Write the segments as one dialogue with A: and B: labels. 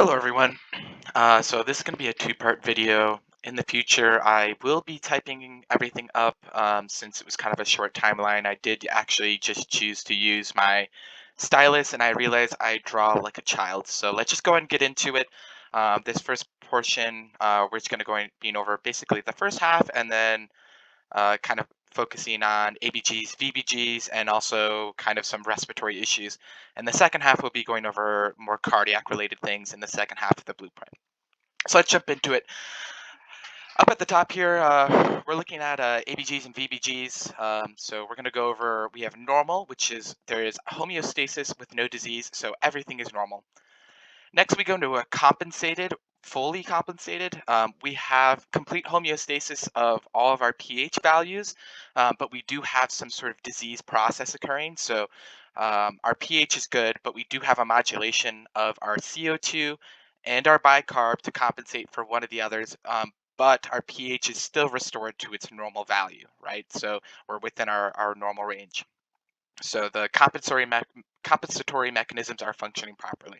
A: Hello everyone. So this is going to be a two-part video. In the future, I will be typing everything up since it was kind of a short timeline. I did actually just choose to use my stylus and I realized I draw like a child. So let's just go ahead and get into it. This first portion, we're just going to go in being over basically the first half and then kind of focusing on ABGs, VBGs, and also kind of some respiratory issues. And the second half will be going over more cardiac related things in the second half of the blueprint. So let's jump into it. Up at the top here, we're looking at ABGs and VBGs. So we're going to go over, we have normal, which is there is homeostasis with no disease, so everything is normal. Next, we go into a compensated, fully compensated. We have complete homeostasis of all of our pH values, but we do have some sort of disease process occurring. So our pH is good, but we do have a modulation of our CO2 and our bicarb to compensate for one of the others. But our pH is still restored to its normal value, right? So we're within our normal range. So the compensatory mechanisms are functioning properly.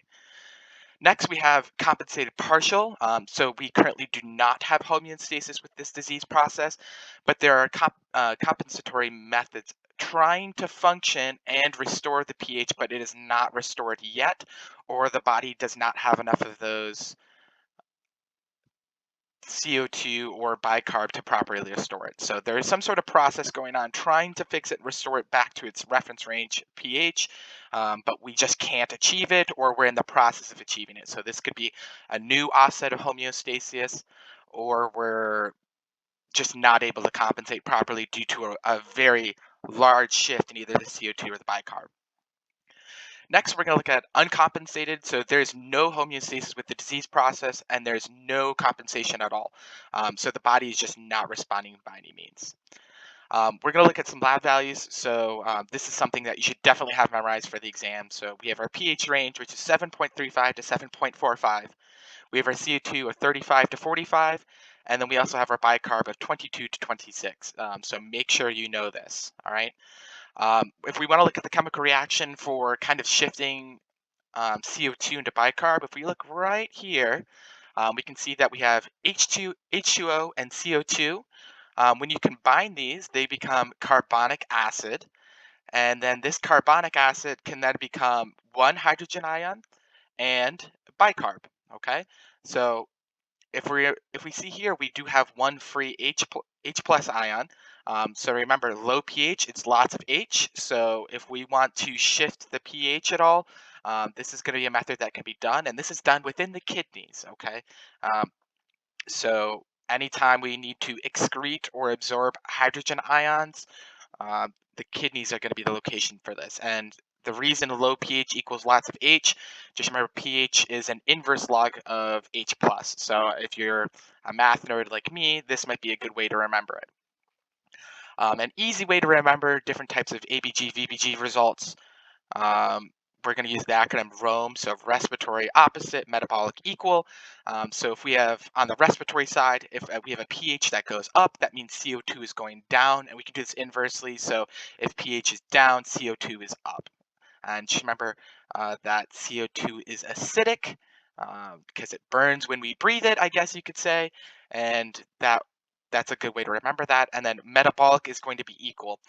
A: Next, we have compensated partial. So we currently do not have homeostasis with this disease process, but there are compensatory methods trying to function and restore the pH, but it is not restored yet, or the body does not have enough of those CO2 or bicarb to properly restore it. So there is some sort of process going on trying to fix it, restore it back to its reference range pH, but we just can't achieve it, or we're in the process of achieving it. So this could be a new offset of homeostasis, or we're just not able to compensate properly due to a very large shift in either the CO2 or the bicarb. Next, we're going to look at uncompensated. So there's no homeostasis with the disease process, and there's no compensation at all. So the body is just not responding by any means. We're going to look at some lab values. So this is something that you should definitely have memorized for the exam. So we have our pH range, which is 7.35 to 7.45. We have our CO2 of 35 to 45. And then we also have our bicarb of 22 to 26. So make sure you know this, all right? If we want to look at the chemical reaction for kind of shifting CO2 into bicarb, if we look right here, we can see that we have H2O, and CO2. When you combine these, they become carbonic acid. And then this carbonic acid can then become one hydrogen ion and bicarb, okay? So if we see here, we do have one free H plus ion. So remember, low pH, it's lots of H. So if we want to shift the pH at all, this is going to be a method that can be done, and this is done within the kidneys. Okay, so anytime we need to excrete or absorb hydrogen ions, the kidneys are going to be the location for this. And the reason low pH equals lots of H, just remember pH is an inverse log of H plus. So if you're a math nerd like me, this might be a good way to remember it. An easy way to remember different types of ABG, VBG results. We're going to use the acronym ROME, so respiratory opposite, metabolic equal. So if we have on the respiratory side, if we have a pH that goes up, that means CO2 is going down, and we can do this inversely. So if pH is down, CO2 is up. And just remember that CO2 is acidic because it burns when we breathe it, I guess you could say, and that's a good way to remember that. And then metabolic is going to be equal.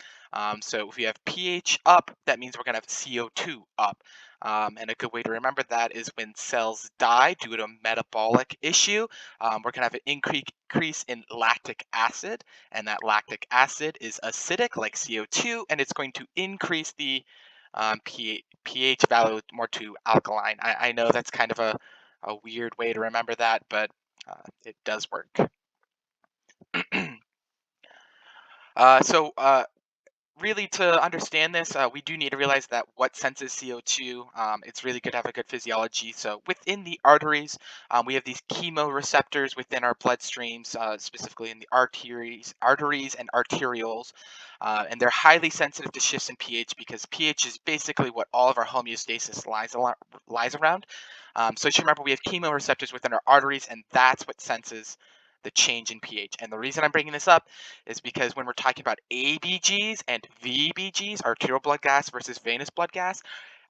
A: So if we have pH up, that means we're going to have CO2 up. And a good way to remember that is when cells die due to a metabolic issue, we're going to have an increase in lactic acid. And that lactic acid is acidic, like CO2, and it's going to increase the pH value more to alkaline. I know that's kind of a weird way to remember that, but it does work. So really to understand this, we do need to realize that what senses CO2, it's really good to have a good physiology. So within the arteries, we have these chemoreceptors within our bloodstreams, specifically in the arteries and arterioles. And they're highly sensitive to shifts in pH because pH is basically what all of our homeostasis lies around. So just remember, we have chemoreceptors within our arteries, and that's what senses the change in pH. And the reason I'm bringing this up is because when we're talking about ABGs and VBGs, arterial blood gas versus venous blood gas,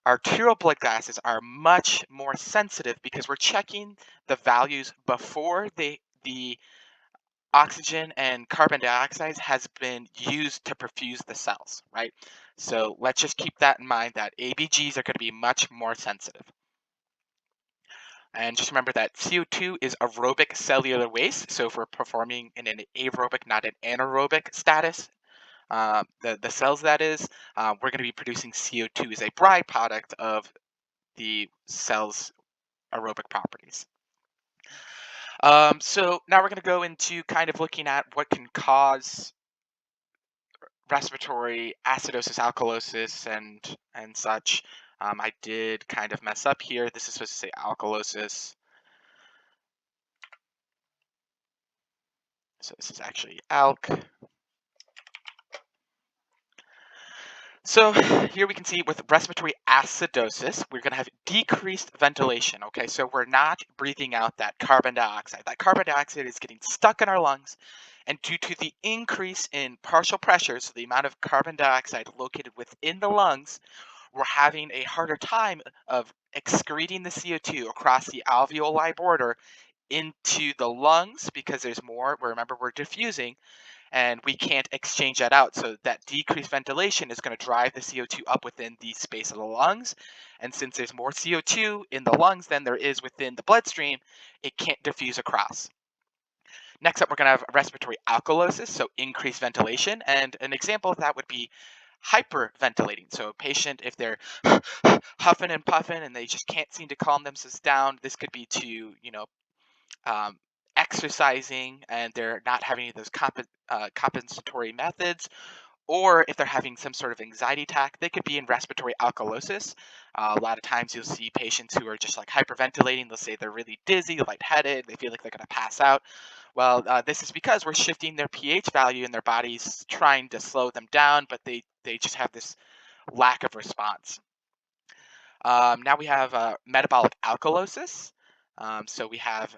A: Arterial blood gases are much more sensitive because we're checking the values before the oxygen and carbon dioxide has been used to perfuse the cells, right? So let's just keep that in mind that ABGs are going to be much more sensitive. And just remember that CO2 is aerobic cellular waste. So if we're performing in an aerobic, not an anaerobic status, the cells that is, we're going to be producing CO2 as a byproduct of the cell's aerobic properties. So now we're going to go into kind of looking at what can cause respiratory acidosis, alkalosis, and such. I did kind of mess up here. This is supposed to say alkalosis. So this is actually alk. So here we can see with respiratory acidosis, we're going to have decreased ventilation. Okay, so we're not breathing out that carbon dioxide. That carbon dioxide is getting stuck in our lungs, and due to the increase in partial pressure, so the amount of carbon dioxide located within the lungs, we're having a harder time of excreting the CO2 across the alveoli border into the lungs because there's more. Remember, we're diffusing and we can't exchange that out. So that decreased ventilation is going to drive the CO2 up within the space of the lungs. And since there's more CO2 in the lungs than there is within the bloodstream, it can't diffuse across. Next up, we're going to have respiratory alkalosis, so increased ventilation. And an example of that would be hyperventilating. So a patient, if they're huffing and puffing and they just can't seem to calm themselves down, this could be to, um, exercising and they're not having any of those compensatory methods, or if they're having some sort of anxiety attack, they could be in respiratory alkalosis. A lot of times you'll see patients who are just like hyperventilating. They'll say they're really dizzy, lightheaded, they feel like they're going to pass out. Well, this is because we're shifting their pH value and their body's trying to slow them down, but they just have this lack of response. Now we have metabolic alkalosis. So we have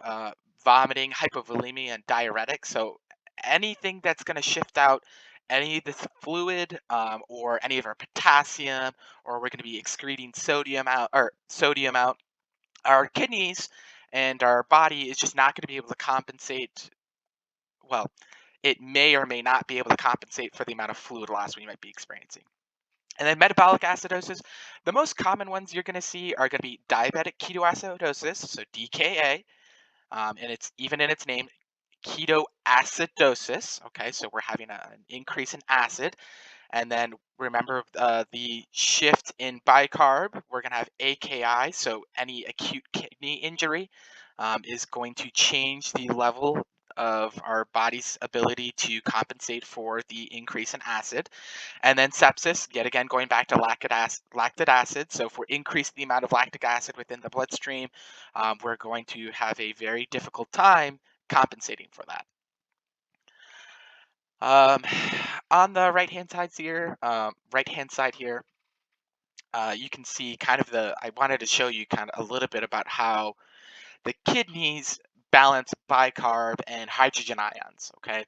A: vomiting, hypovolemia, and diuretic. So anything that's going to shift out any of this fluid or any of our potassium, or we're going to be excreting sodium out. Our kidneys and our body is just not going to be able to compensate. Well, it may or may not be able to compensate for the amount of fluid loss we might be experiencing. And then metabolic acidosis, the most common ones you're going to see are going to be diabetic ketoacidosis, so DKA, and it's even in its name, ketoacidosis. Okay, so we're having an increase in acid. And then remember the shift in bicarb, we're going to have AKI, so any acute kidney injury is going to change the level of our body's ability to compensate for the increase in acid. And then sepsis, yet again, going back to lactic acid. So if we're increasing the amount of lactic acid within the bloodstream, we're going to have a very difficult time compensating for that. Um, on the right-hand side here, you can see kind of I wanted to show you kind of a little bit about how the kidneys balance bicarb and hydrogen ions, okay?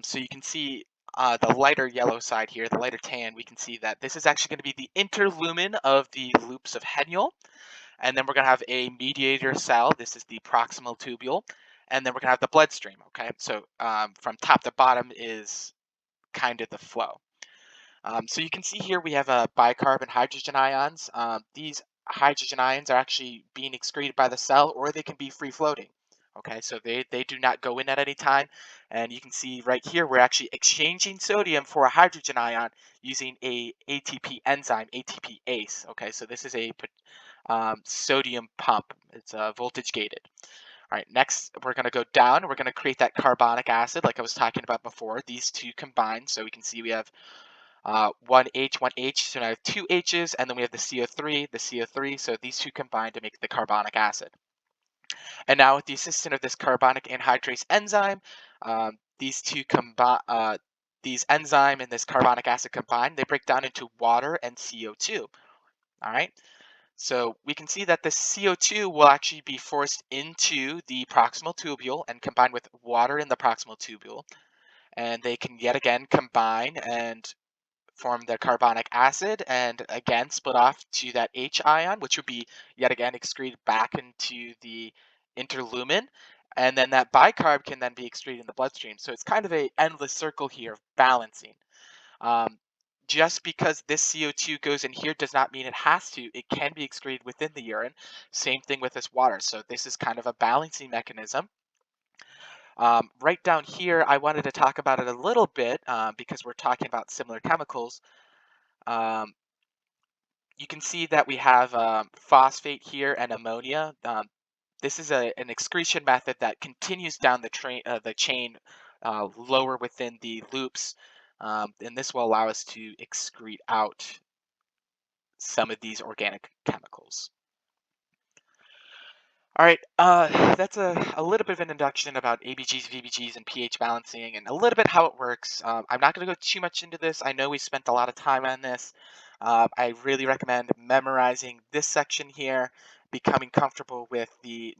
A: So you can see the lighter yellow side here, the lighter tan, we can see that this is actually going to be the interlumen of the loops of Henle. And then we're going to have a mediator cell. This is the proximal tubule. And then we're going to have the bloodstream, okay? So from top to bottom is kind of the flow. So you can see here we have bicarb and hydrogen ions. These hydrogen ions are actually being excreted by the cell, or they can be free floating. Okay, so they do not go in at any time. And you can see right here, we're actually exchanging sodium for a hydrogen ion using a ATP enzyme, ATPase. Okay, so this is a sodium pump. It's voltage gated. All right, next we're going to go down. We're going to create that carbonic acid like I was talking about before. These two combine, so we can see we have one H, so now I have two H's, and then we have the CO3, so these two combine to make the carbonic acid. And now with the assistance of this carbonic anhydrase enzyme, these two these enzyme and this carbonic acid combine, they break down into water and CO2. All right. So we can see that the CO2 will actually be forced into the proximal tubule and combine with water in the proximal tubule. And they can yet again combine and form the carbonic acid and again split off to that H ion, which would be yet again excreted back into the interlumen. And then that bicarb can then be excreted in the bloodstream. So it's kind of a endless circle here of balancing. Um, just because this CO2 goes in here does not mean it has to. It can be excreted within the urine. Same thing with this water. So this is kind of a balancing mechanism. Right down here, I wanted to talk about it a little bit because we're talking about similar chemicals. Um, you can see that we have phosphate here and ammonia. This is an excretion method that continues down the chain lower within the loops, and this will allow us to excrete out some of these organic chemicals. All right, that's a little bit of an introduction about ABGs, VBGs, and pH balancing, and a little bit how it works. I'm not going to go too much into this. I know we spent a lot of time on this. I really recommend memorizing this section here, becoming comfortable with the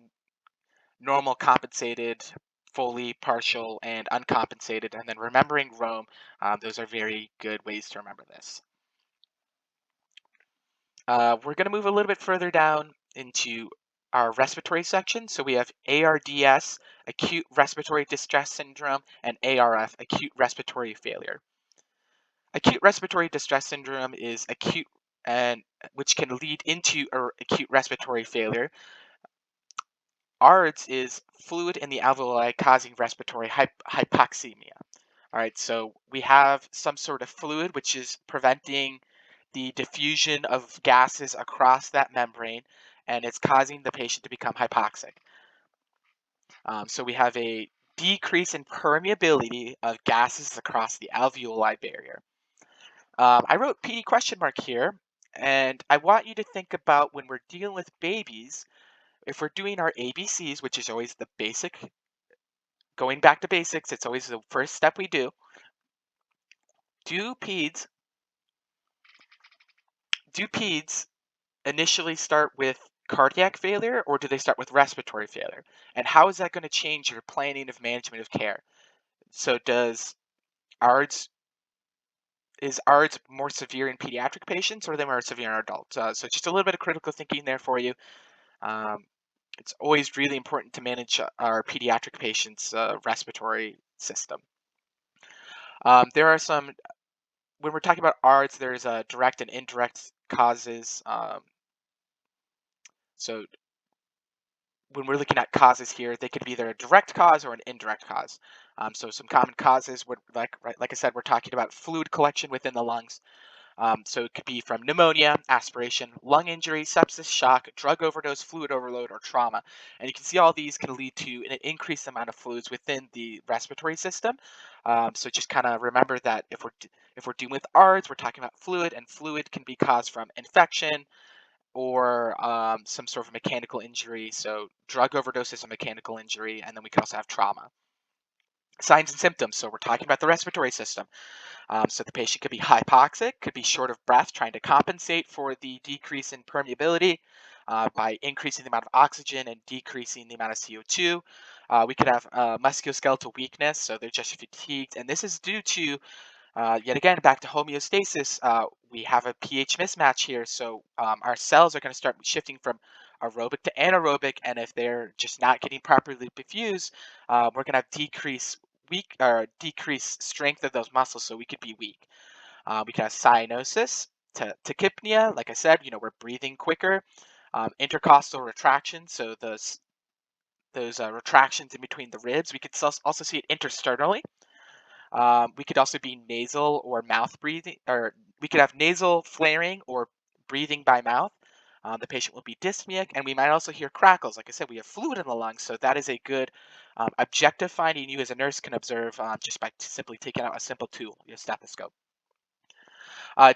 A: normal, compensated, fully, partial, and uncompensated, and then remembering Rome. Those are very good ways to remember this. We're going to move a little bit further down into our respiratory section. So we have ARDS, acute respiratory distress syndrome, and ARF, acute respiratory failure. Acute respiratory distress syndrome is acute and which can lead into acute respiratory failure. ARDS is fluid in the alveoli causing respiratory hypoxemia. All right, so we have some sort of fluid which is preventing the diffusion of gases across that membrane, and it's causing the patient to become hypoxic. So we have a decrease in permeability of gases across the alveoli barrier. I wrote PD question mark here, and I want you to think about when we're dealing with babies, if we're doing our ABCs, which is always the basic, going back to basics, it's always the first step we do. Do peds initially start with cardiac failure or do they start with respiratory failure? And how is that going to change your planning of management of care? So ARDS is ARDS more severe in pediatric patients or are they more severe in adults? So just a little bit of critical thinking there for you. Um, it's always really important to manage our pediatric patients' respiratory system. There are some, when we're talking about ARDS, there's direct and indirect causes. So when we're looking at causes here, they could be either a direct cause or an indirect cause. So some common causes would, like I said, we're talking about fluid collection within the lungs. So it could be from pneumonia, aspiration, lung injury, sepsis, shock, drug overdose, fluid overload, or trauma. And you can see all these can lead to an increased amount of fluids within the respiratory system. So just kind of remember that if we're dealing with ARDS, we're talking about fluid, and fluid can be caused from infection, or some sort of mechanical injury. So drug overdose is a mechanical injury, and then we can also have trauma. Signs and symptoms. So we're talking about the respiratory system. So the patient could be hypoxic, could be short of breath, trying to compensate for the decrease in permeability by increasing the amount of oxygen and decreasing the amount of CO2. We could have musculoskeletal weakness, so they're just fatigued, and this is due to yet again, back to homeostasis, we have a pH mismatch here. So our cells are going to start shifting from aerobic to anaerobic, and if they're just not getting properly perfused, we're going to have decreased strength of those muscles, so we could be weak. We can have cyanosis, tachypnea. Like I said, we're breathing quicker. Intercostal retraction, so those retractions in between the ribs. We could also see it intersternally. We could also be nasal or mouth breathing, or we could have nasal flaring or breathing by mouth. The patient will be dyspneic, and we might also hear crackles. Like I said, we have fluid in the lungs, so that is a good objective finding you as a nurse can observe just by simply taking out a simple tool, your stethoscope.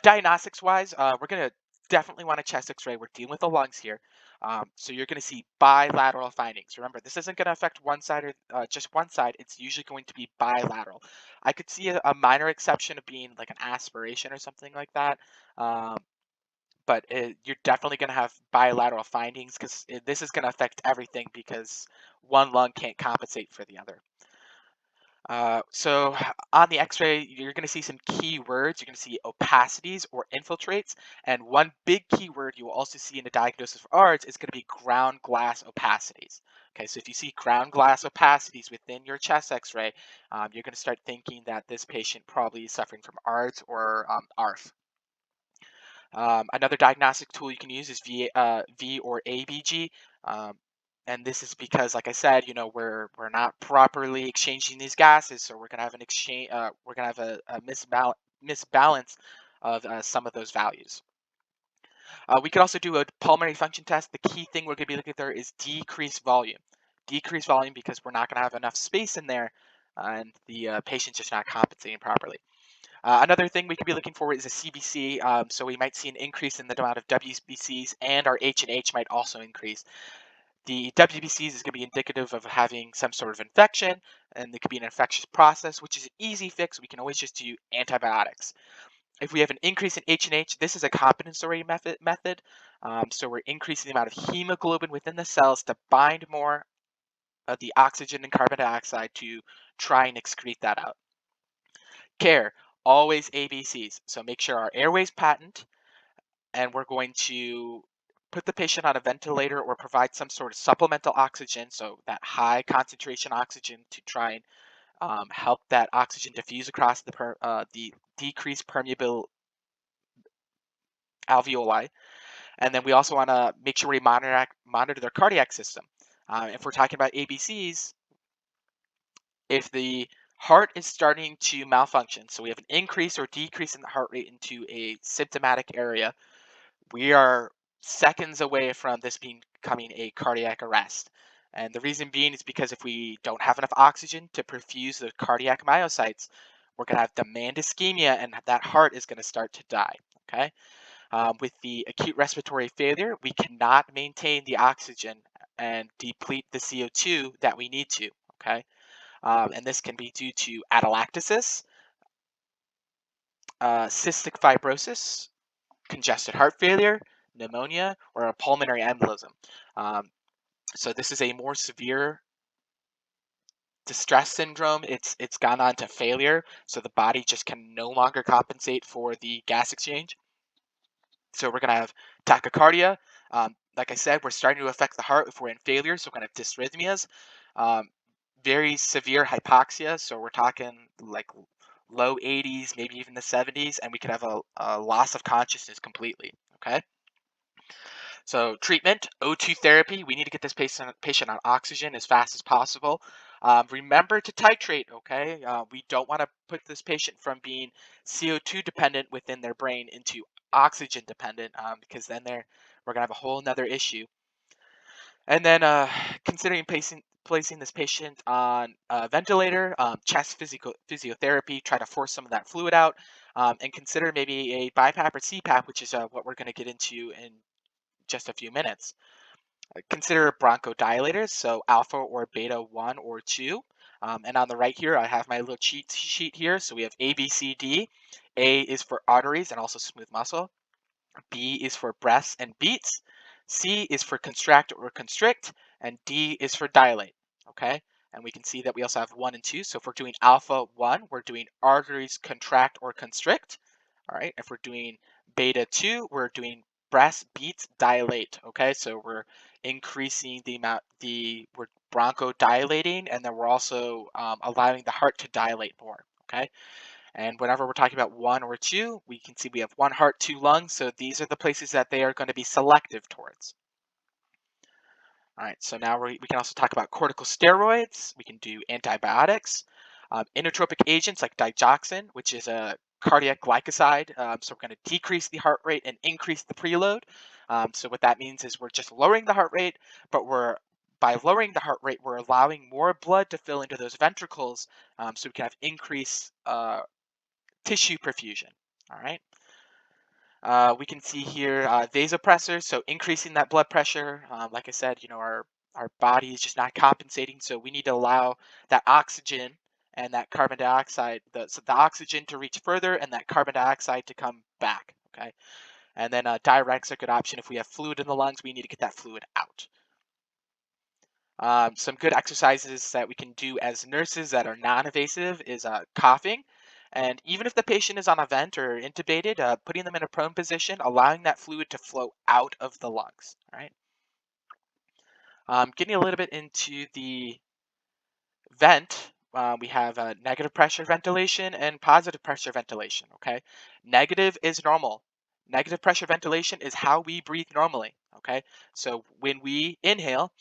A: Diagnostics wise, we're going to definitely want a chest x-ray. We're dealing with the lungs here. So you're going to see bilateral findings. Remember, this isn't going to affect one side or just one side. It's usually going to be bilateral. I could see a minor exception of being like an aspiration or something like that. But you're definitely going to have bilateral findings because this is going to affect everything because one lung can't compensate for the other. So on the X-ray, you're going to see some keywords. You're going to see opacities or infiltrates, and one big keyword you will also see in the diagnosis for ARDS is going to be ground glass opacities. Okay, so if you see ground glass opacities within your chest X-ray, you're going to start thinking that this patient probably is suffering from ARDS or ARF. Another diagnostic tool you can use is V or ABG. Um, and this is because, like I said, we're not properly exchanging these gases, so we're gonna have an exchange. We're gonna have a misbalance of some of those values. We could also do a pulmonary function test. The key thing we're gonna be looking at there is decreased volume. Decreased volume because we're not gonna have enough space in there, and the patient's just not compensating properly. Another thing we could be looking for is a CBC. So we might see an increase in the amount of WBCs, and our H&H might also increase. The WBCs is going to be indicative of having some sort of infection, and it could be an infectious process, which is an easy fix. We can always just do antibiotics. If we have an increase in H&H, this is a compensatory method. So we're increasing the amount of hemoglobin within the cells to bind more of the oxygen and carbon dioxide to try and excrete that out. Care, always ABCs. So make sure our airway's patent, and we're going to put the patient on a ventilator or provide some sort of supplemental oxygen, so that high concentration oxygen to try and help that oxygen diffuse across the decreased permeable alveoli. And then we also want to make sure we monitor their cardiac system. If we're talking about ABCs, if the heart is starting to malfunction, so we have an increase or decrease in the heart rate into a symptomatic area, we are seconds away from this becoming a cardiac arrest. And the reason being is because if we don't have enough oxygen to perfuse the cardiac myocytes, we're going to have demand ischemia, and that heart is going to start to die. Okay. With the acute respiratory failure, we cannot maintain the oxygen and deplete the CO2 that we need to. Okay. And this can be due to atelectasis, cystic fibrosis, congested heart failure, pneumonia, or a pulmonary embolism. Um, so this is a more severe distress syndrome. It's gone on to failure, so the body just can no longer compensate for the gas exchange. So we're gonna have tachycardia. Like I said, we're starting to affect the heart if we're in failure, so we're gonna have dysrhythmias. Um, very severe hypoxia, so we're talking like low 80s, maybe even the 70s, and we could have a loss of consciousness completely. Okay. So treatment, O2 therapy. We need to get this patient on oxygen as fast as possible. Remember to titrate, okay? We don't want to put this patient from being CO2 dependent within their brain into oxygen dependent, because then we're gonna have a whole nother issue. And then considering placing this patient on a ventilator, chest physiotherapy, try to force some of that fluid out, and consider maybe a BiPAP or CPAP, which is what we're going to get into in just a few minutes. Consider bronchodilators, so alpha or beta 1 or 2. And on the right here, I have my little cheat sheet here. So we have A, B, C, D. A is for arteries and also smooth muscle. B is for breaths and beats. C is for contract or constrict. And D is for dilate. Okay. And we can see that we also have 1 and 2. So if we're doing alpha 1, we're doing arteries contract or constrict. All right. If we're doing beta 2, we're doing breaths, beats, dilate. Okay. So we're increasing the amount, we're bronchodilating, and then we're also allowing the heart to dilate more. Okay. And whenever we're talking about 1 or 2, we can see we have 1 heart, 2 lungs. So these are the places that they are going to be selective towards. All right, so now we can also talk about corticosteroids. We can do antibiotics, inotropic agents like digoxin, which is a cardiac glycoside. So we're going to decrease the heart rate and increase the preload. So what that means is we're just lowering the heart rate, but by lowering the heart rate, we're allowing more blood to fill into those ventricles, so we can have increased tissue perfusion. All right. We can see here vasopressors, so increasing that blood pressure. Like I said, our body is just not compensating, so we need to allow that oxygen and that carbon dioxide, so the oxygen to reach further and that carbon dioxide to come back. Okay, and then diuretics are a good option. If we have fluid in the lungs, we need to get that fluid out. Some good exercises that we can do as nurses that are non-invasive is coughing. And even if the patient is on a vent or intubated, putting them in a prone position, allowing that fluid to flow out of the lungs. All right. Getting a little bit into the vent, we have negative pressure ventilation and positive pressure ventilation. Okay. Negative is normal. Negative pressure ventilation is how we breathe normally. Okay. So when we inhale,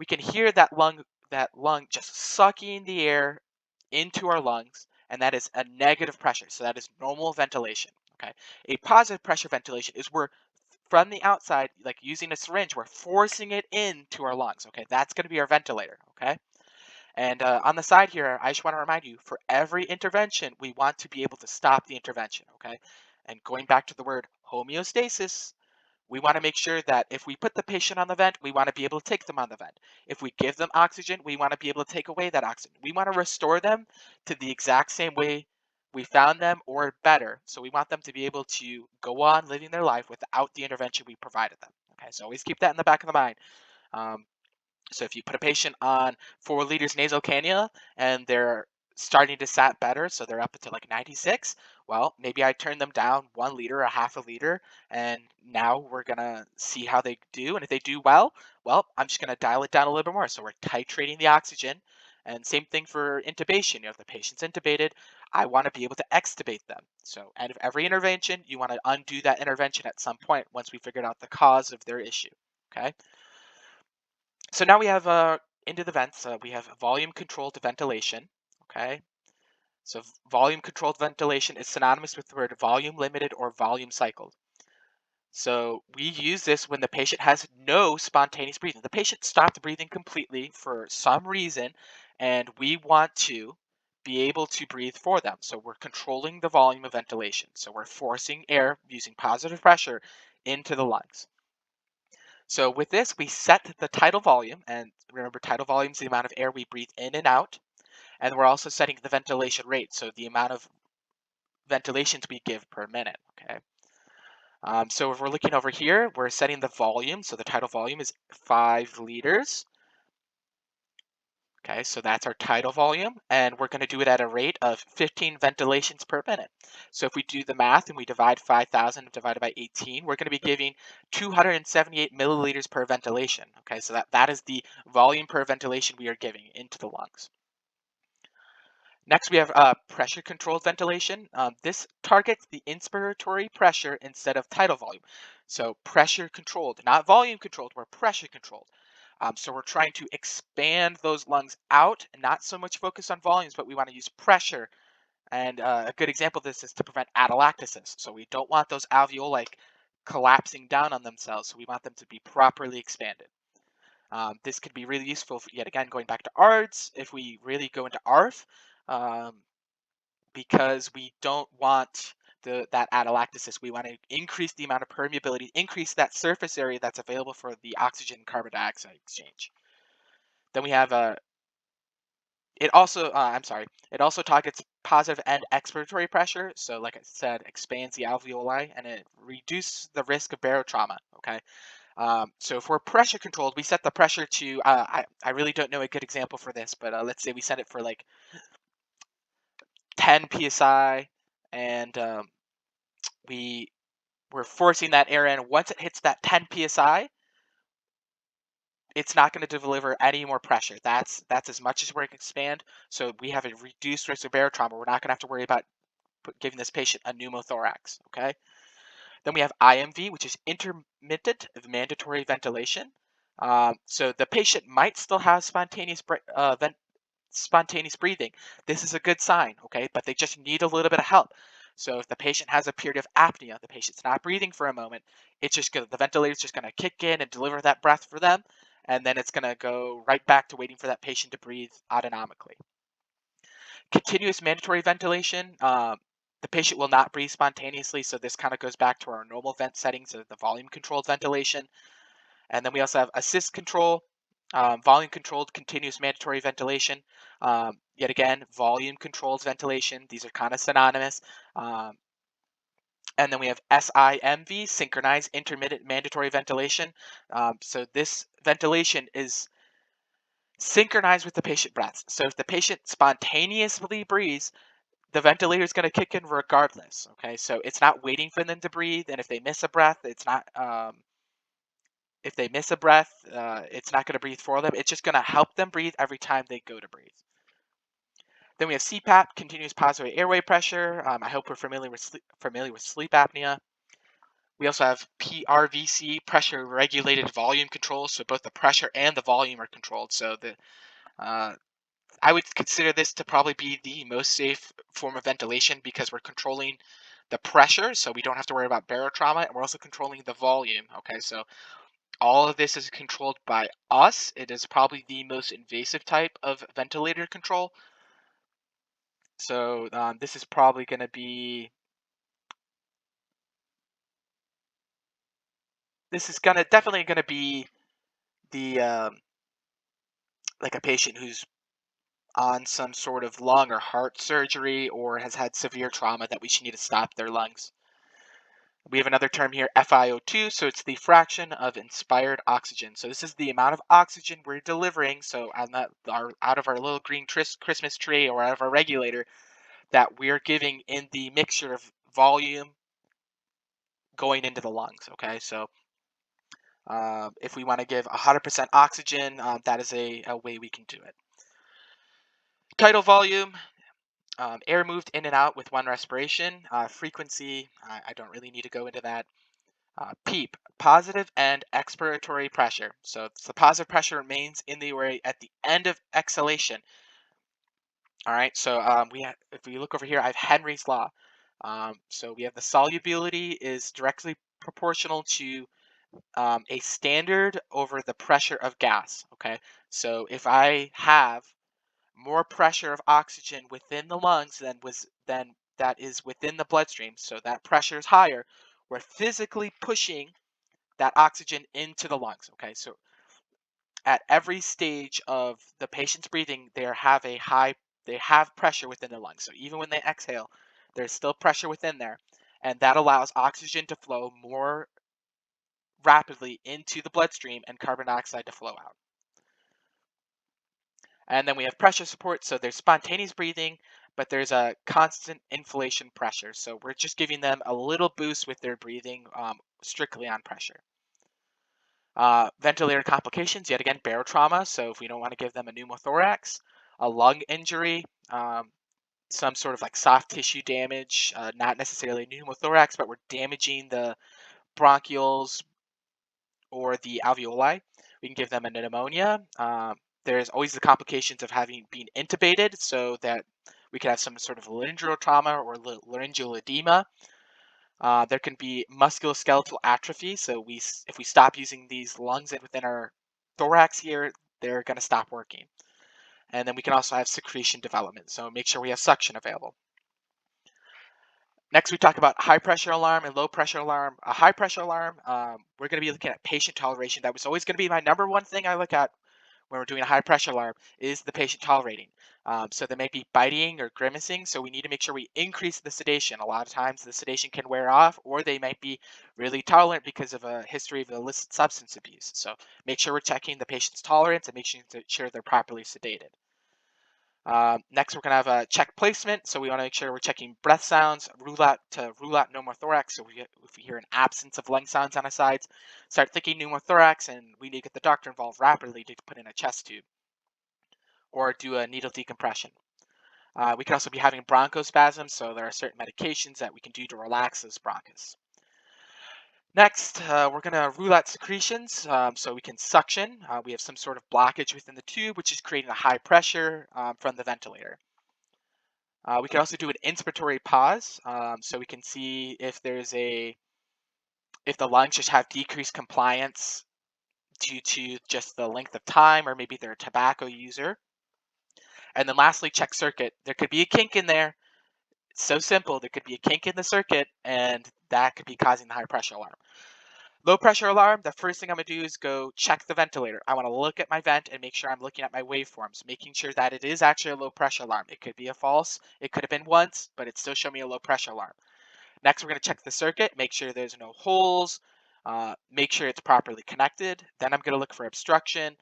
A: we can hear that lung just sucking the air into our lungs, and that is a negative pressure. So that is normal ventilation. Okay. A positive pressure ventilation is where from the outside, like using a syringe, we're forcing it into our lungs. Okay, that's going to be our ventilator. Okay. And on the side here, I just want to remind you, for every intervention, we want to be able to stop the intervention. Okay. And going back to the word homeostasis, we want to make sure that if we put the patient on the vent, we want to be able to take them on the vent. If we give them oxygen, we want to be able to take away that oxygen. We want to restore them to the exact same way we found them or better. So we want them to be able to go on living their life without the intervention we provided them. Okay, so always keep that in the back of the mind. Um, so if you put a patient on 4 liters nasal cannula and they're starting to sat better, so they're up to like 96, well, maybe I turn them down 1 liter, a half a liter, and now we're gonna see how they do. And if they do well, I'm just gonna dial it down a little bit more. So we're titrating the oxygen. And same thing for intubation. If the patient's intubated, I want to be able to extubate them. So out of every intervention, you want to undo that intervention at some point once we figured out the cause of their issue. Okay. So now we have into the vents, we have volume controlled ventilation. Okay. So volume controlled ventilation is synonymous with the word volume limited or volume cycled. So we use this when the patient has no spontaneous breathing. The patient stopped breathing completely for some reason, and we want to be able to breathe for them. So we're controlling the volume of ventilation. So we're forcing air using positive pressure into the lungs. So with this, we set the tidal volume, and remember, tidal volume is the amount of air we breathe in and out, and we're also setting the ventilation rate, so the amount of ventilations we give per minute. Okay. So if we're looking over here, we're setting the volume, so the tidal volume is 5 liters. Okay, so that's our tidal volume, and we're going to do it at a rate of 15 ventilations per minute. So if we do the math and we divide 5,000 divided by 18, we're going to be giving 278 milliliters per ventilation. Okay, so that is the volume per ventilation we are giving into the lungs. Next, we have pressure-controlled ventilation. This targets the inspiratory pressure instead of tidal volume. So pressure-controlled, not volume-controlled, we're pressure-controlled. So we're trying to expand those lungs out, and not so much focus on volumes, but we want to use pressure. And a good example of this is to prevent atelectasis. So we don't want those alveoli collapsing down on themselves. So we want them to be properly expanded. This could be really useful, yet again, going back to ARDS, if we really go into ARF, um, because we don't want that atelectasis. We want to increase the amount of permeability, increase that surface area that's available for the oxygen carbon dioxide exchange. Then we have it also targets positive and expiratory pressure. So like I said, expands the alveoli and it reduces the risk of barotrauma. Okay. So if we're pressure controlled, we set the pressure to, I really don't know a good example for this, but let's say we set it for like 10 psi, and we we're forcing that air in. Once it hits that 10 psi, it's not going to deliver any more pressure. That's as much as we're going to expand. So we have a reduced risk of barotrauma. We're not going to have to worry about giving this patient a pneumothorax. Okay. Then we have IMV, which is intermittent mandatory ventilation. So the patient might still have spontaneous breathing. This is a good sign, okay? But they just need a little bit of help. So if the patient has a period of apnea, the patient's not breathing for a moment, the ventilator's just gonna kick in and deliver that breath for them, and then it's gonna go right back to waiting for that patient to breathe autonomically. Continuous mandatory ventilation, the patient will not breathe spontaneously, so this kind of goes back to our normal vent settings of the volume controlled ventilation. And then we also have assist control, volume controlled continuous mandatory ventilation. Yet again, volume controlled ventilation. These are kind of synonymous. Um, And then we have SIMV, synchronized intermittent mandatory ventilation. So this ventilation is synchronized with the patient breaths. So if the patient spontaneously breathes, the ventilator is going to kick in regardless. Okay, so it's not waiting for them to breathe, and if they miss a breath, it's not. If they miss a breath, it's not going to breathe for them. It's just going to help them breathe every time they go to breathe. Then we have CPAP, continuous positive airway pressure. I hope we're familiar with sleep apnea. We also have PRVC, pressure regulated volume control. So both the pressure and the volume are controlled. So uh, I would consider this to probably be the most safe form of ventilation because we're controlling the pressure, so we don't have to worry about barotrauma, and we're also controlling the volume. Okay, so all of this is controlled by us. It is probably the most invasive type of ventilator control. So this is probably going to be. This is gonna definitely going to be the like a patient who's on some sort of lung or heart surgery or has had severe trauma that we should need to stop their lungs. We have another term here, FiO2, so it's the fraction of inspired oxygen. So this is the amount of oxygen we're delivering. So out of our little green Christmas tree or out of our regulator that we're giving in the mixture of volume going into the lungs. Okay, so if we want to give 100% oxygen, that is a way we can do it. Tidal volume, air moved in and out with one respiration. Frequency, I don't really need to go into that. PEEP, positive and expiratory pressure. So the positive pressure remains in the airway at the end of exhalation. All right, so if we look over here, I have Henry's law. So we have the solubility is directly proportional to a standard over the pressure of gas. Okay, so if I have more pressure of oxygen within the lungs than that is within the bloodstream, so that pressure is higher, we're physically pushing that oxygen into the lungs. Okay, so at every stage of the patient's breathing, they have pressure within the lungs. So even when they exhale, there's still pressure within there, and that allows oxygen to flow more rapidly into the bloodstream and carbon dioxide to flow out. And then we have pressure support. So there's spontaneous breathing, but there's a constant inflation pressure. So we're just giving them a little boost with their breathing, strictly on pressure. Ventilator complications, yet again, barotrauma. So if we don't want to give them a pneumothorax, a lung injury, some sort of like soft tissue damage, not necessarily pneumothorax, but we're damaging the bronchioles or the alveoli. We can give them a pneumonia. There's always the complications of having been intubated, so that we could have some sort of laryngeal trauma or laryngeal edema. There can be musculoskeletal atrophy. So if we stop using these lungs within our thorax here, they're going to stop working. And then we can also have secretion development. So make sure we have suction available. Next, we talk about high pressure alarm and low pressure alarm. A high pressure alarm, we're going to be looking at patient toleration. That was always going to be my number one thing I look at when we're doing a high pressure alarm is the patient tolerating. So they may be biting or grimacing, so we need to make sure we increase the sedation. A lot of times the sedation can wear off, or they might be really tolerant because of a history of illicit substance abuse. So make sure we're checking the patient's tolerance and making sure they're properly sedated. Next, we're going to have a check placement. So we want to make sure we're checking breath sounds, rule out pneumothorax. So if we hear an absence of lung sounds on the sides, start thinking pneumothorax, and we need to get the doctor involved rapidly to put in a chest tube or do a needle decompression. We can also be having bronchospasms, so there are certain medications that we can do to relax those bronchus. Next, we're going to rule out secretions, so we can suction. We have some sort of blockage within the tube, which is creating a high pressure from the ventilator. We can also do an inspiratory pause, so we can see if if the lungs just have decreased compliance due to just the length of time, or maybe they're a tobacco user. And then lastly, check circuit. There could be a kink in there. It's so simple. There could be a kink in the circuit, and that could be causing the high pressure alarm. Low pressure alarm, the first thing I'm going to do is go check the ventilator. I want to look at my vent and make sure I'm looking at my waveforms, making sure that it is actually a low pressure alarm. It could be a false, it could have been once, but it still showed me a low pressure alarm. Next, we're going to check the circuit, make sure there's no holes, make sure it's properly connected. Then I'm going to look for obstruction.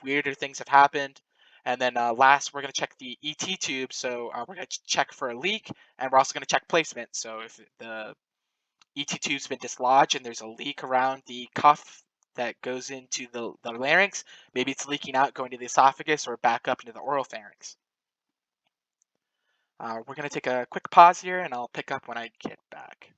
A: Weirder things have happened. And then last, we're going to check the ET tube. So we're going to check for a leak, and we're also going to check placement. So if the ET tube's been dislodged and there's a leak around the cuff that goes into the larynx, maybe it's leaking out, going to the esophagus, or back up into the oral pharynx. We're going to take a quick pause here, and I'll pick up when I get back.